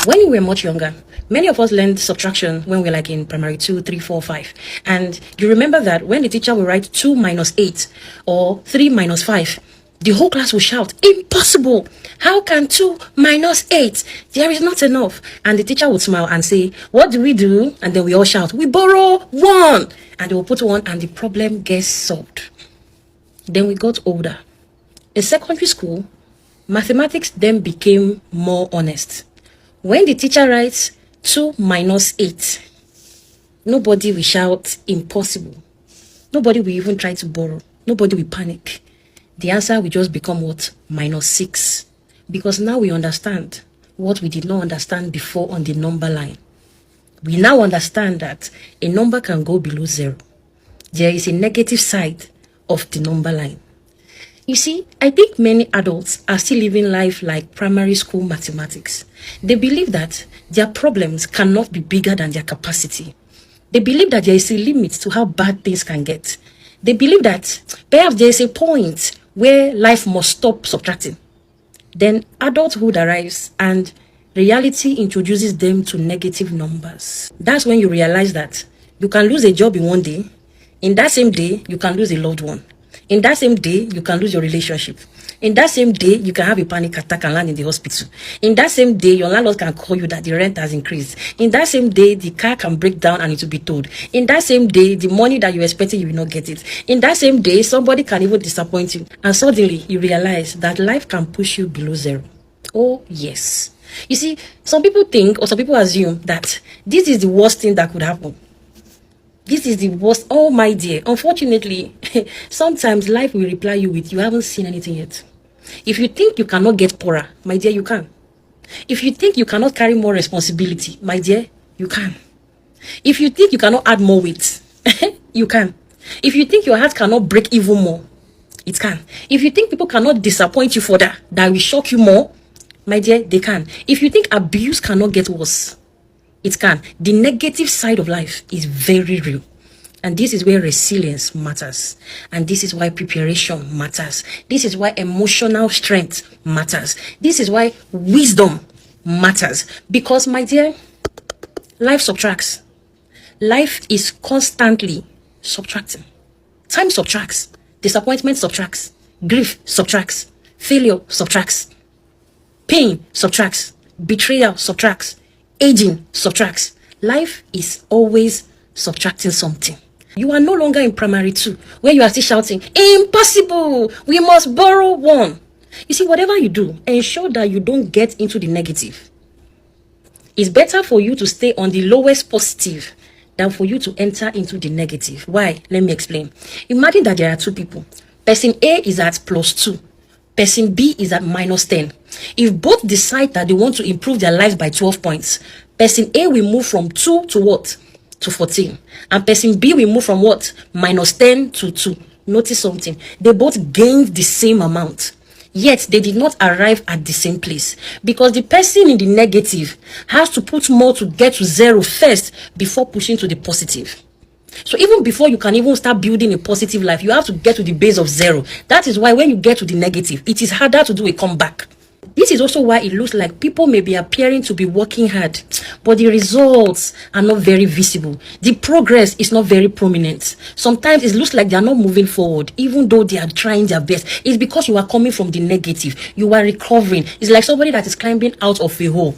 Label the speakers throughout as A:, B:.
A: When we were much younger, many of us learned subtraction when we were like in primary 2, 3, 4, 5. And you remember that when the teacher will write 2 minus 8 or 3 minus 5, the whole class will shout, "Impossible! How can 2 minus 8? There is not enough." And the teacher would smile and say, "What do we do?" And then we all shout, "We borrow 1." And they will put 1 and the problem gets solved. Then we got older. In secondary school, mathematics then became more honest. When the teacher writes 2 minus 8, nobody will shout "impossible." Nobody will even try to borrow. Nobody will panic. The answer will just become what? -6. Because now we understand what we did not understand before on the number line. We now understand that a number can go below 0. There is a negative side of the number line. You see, I think many adults are still living life like primary school mathematics. They believe that their problems cannot be bigger than their capacity. They believe that there is a limit to how bad things can get. They believe that perhaps there is a point where life must stop subtracting. Then adulthood arrives and reality introduces them to negative numbers. That's when you realize that you can lose a job in one day. In that same day, you can lose a loved one. In that same day, you can lose your relationship. In that same day, you can have a panic attack and land in the hospital. In that same day, your landlord can call you that the rent has increased. In that same day, the car can break down and it will be towed. In that same day, the money that you were expecting, you will not get it. In that same day, somebody can even disappoint you. And suddenly, you realize that life can push you below 0. Oh, yes. You see, some people think or some people assume that this is the worst thing that could happen. This is the worst. Oh, my dear. Unfortunately, sometimes life will reply you with, "You haven't seen anything yet." If you think you cannot get poorer, my dear, you can. If you think you cannot carry more responsibility, my dear, you can. If you think you cannot add more weight, you can. If you think your heart cannot break even more, it can. If you think people cannot disappoint you further, that will shock you more, my dear, they can. If you think abuse cannot get worse, it can. The negative side of life is very real. And this is where resilience matters. And this is why preparation matters. This is why emotional strength matters. This is why wisdom matters. Because, my dear, life subtracts. Life is constantly subtracting. Time subtracts. Disappointment subtracts. Grief subtracts. Failure subtracts. Pain subtracts. Betrayal subtracts. Aging subtracts. Life is always subtracting something. You are no longer in primary 2 where you are still shouting, "Impossible! We must borrow 1." You see, whatever you do, ensure that you don't get into the negative. It's better for you to stay on the lowest positive than for you to enter into the negative. Why? Let me explain. Imagine that there are 2 people. Person A is at +2. Person B is at -10. If both decide that they want to improve their lives by 12 points, person A will move from 2 to what? To 14. And person B will move from what? -10 to 2. Notice something. They both gained the same amount. Yet they did not arrive at the same place. Because the person in the negative has to put more to get to 0 first before pushing to the positive. So even before you can even start building a positive life, you have to get to the base of 0. That is why when you get to the negative, it is harder to do a comeback. This is also why it looks like people may be appearing to be working hard, but the results are not very visible. The progress is not very prominent. Sometimes it looks like they are not moving forward, even though they are trying their best. It's because you are coming from the negative. You are recovering. It's like somebody that is climbing out of a hole.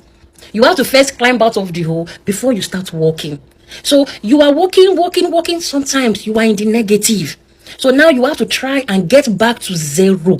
A: You have to first climb out of the hole before you start walking. So you are walking. Sometimes you are in the negative. So now you have to try and get back to 0.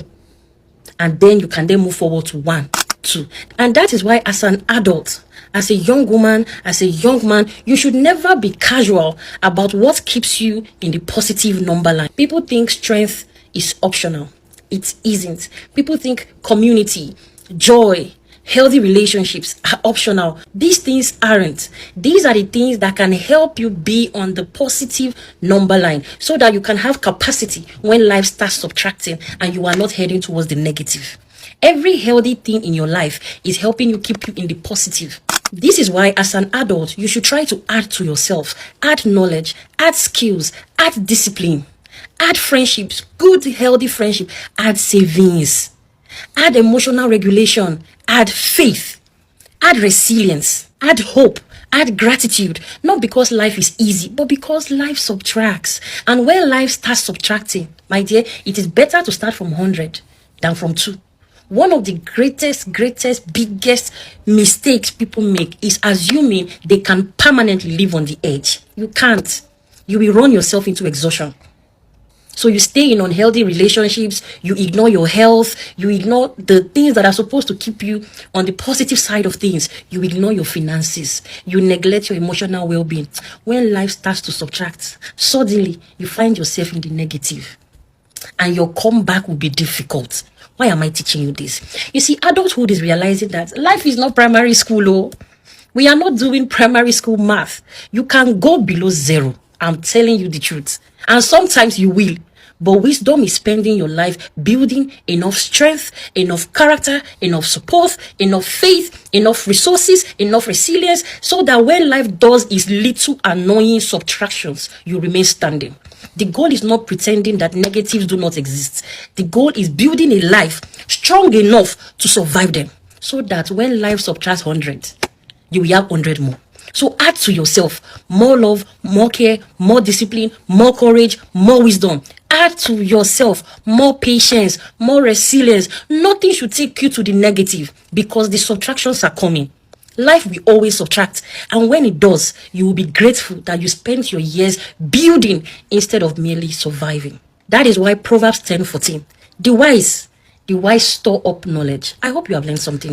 A: And then you can then move forward to 1, 2. And that is why as an adult, as a young woman, as a young man, you should never be casual about what keeps you in the positive number line. People think strength is optional. It isn't. People think community, joy, healthy relationships are optional. These things aren't. These are the things that can help you be on the positive number line so that you can have capacity when life starts subtracting and you are not heading towards the negative. Every healthy thing in your life is helping you keep you in the positive. This is why as an adult, you should try to add to yourself, add knowledge, add skills, add discipline, add friendships, good healthy friendship, add savings, add emotional regulation, add faith, Add resilience, add hope, add gratitude, not because life is easy, but because life subtracts. And when life starts subtracting, my dear, it is better to start from 100 than from 2. One of the greatest, biggest mistakes people make is assuming they can permanently live on the edge. You can't. You will run yourself into exhaustion. So you stay in unhealthy relationships, you ignore your health, you ignore the things that are supposed to keep you on the positive side of things. You ignore your finances, you neglect your emotional well-being. When life starts to subtract, suddenly you find yourself in the negative. And your comeback will be difficult. Why am I teaching you this? You see, adulthood is realizing that life is not primary school. Oh. We are not doing primary school math. You can go below 0. I'm telling you the truth. And sometimes you will. But wisdom is spending your life building enough strength, enough character, enough support, enough faith, enough resources, enough resilience, so that when life does its little annoying subtractions, you remain standing. The goal is not pretending that negatives do not exist. The goal is building a life strong enough to survive them, so that when life subtracts 100, you will have 100 more. So add to yourself more love, more care, more discipline, more courage, more wisdom. Add to yourself more patience, more resilience. Nothing should take you to the negative, because the subtractions are coming. Life will always subtract, and when it does, you will be grateful that you spent your years building instead of merely surviving. That is why Proverbs 10:14, the wise store up knowledge. I hope you have learned something.